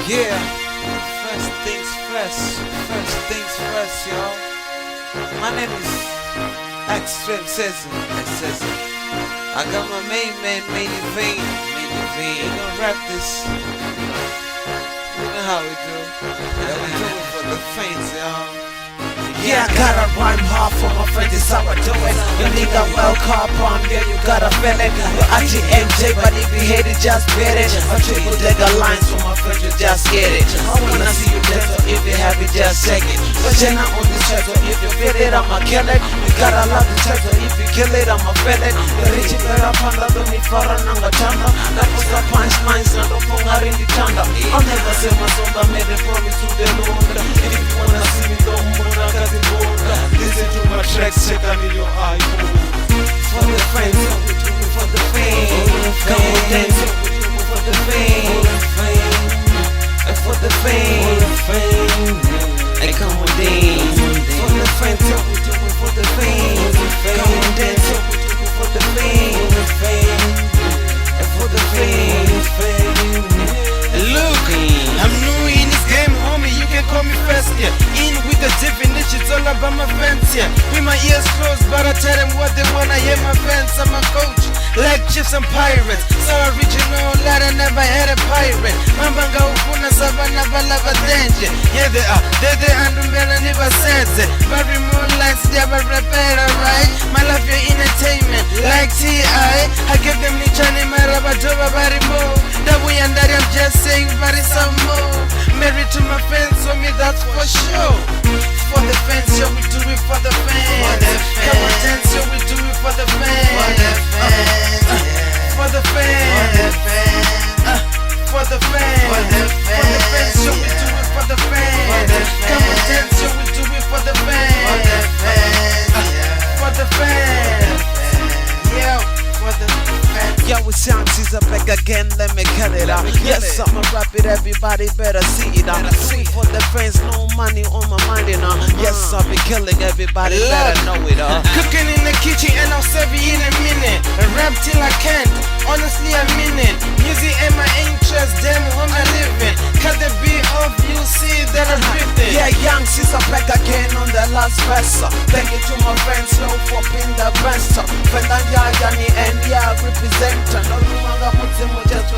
Yeah, first things first, y'all. My name is Extreme Session. I got my main man, Many Vein. We gonna rap this. You know how we do. Yeah, we do it for the fans, y'all. Yeah, I gotta rhyme hard for my friends, it's how I do it. Your nigga well car bomb, yeah, you gotta feel it. You're actually MJ, but if you hate it, just bet it. I triple dagger lines for my friends, you just get it. I wanna see you dance, so if you have it, just check it. But you're not on the track, so if you feel it, I'ma kill it. You gotta love the track, so if you kill it, I'ma feel it. The rich better panda, don't need fara nanga chanda. That was the punchlines, na don't ponga rindy chanda. I'll never say my song, I made a promise to the Lord. If you wanna see me, don't listen to my tracks, check out in your iPhone. For the friends, we do it for the fame. Come on, dance, we do it for the fame. And for the fame. And come on, dance. For the friends, we do it for the fame. Come on, dance, we do it for the fame. And for the fame. Look, I'm new in this game, homie, you can call me first, yeah. In with the definition, it's all about my fans, yeah. With my ears closed, but I tell them what they wanna hear. My fans, I'm a coach, like chiefs and pirates. So original, lad, I never had a pirate. Mambanga ufuna sabana balava danger. Yeah, they are, they andumbela never says it. But remote lights, they have a repair, right? My life, your entertainment, like T.I. I give them nichani, my rabadoba, barimo. That we and that I'm just saying, very some more. Married to my fans, so me that's for sure. For the fans, yeah, we do it for the fans. Come on, dance, yeah, we do it for the fans. For the fans. For the fans. For the fans, yeah, we do it for the fans. Come on, dance, yeah, we do it for the fans. For the fans. Yeah, for the fans. Yo, it's Young Caesar back again, let me cut it out. Yes, I'ma rap it, everybody better see it out. Do it for the friends, no money on my mind, you know. Yes, I'll be killing everybody, better know it all. Cooking in the kitchen and I'll serve you in a minute. I rap till I can't, honestly I mean it. Music and my interest, damn home I live in. Cut the beat off, you'll see that I'm drifting. Yeah, Young Caesar back again on the last verse. Thank you to my friends, no for being the best. Fenda Yani and yeah, represent. No rumanga muzimu just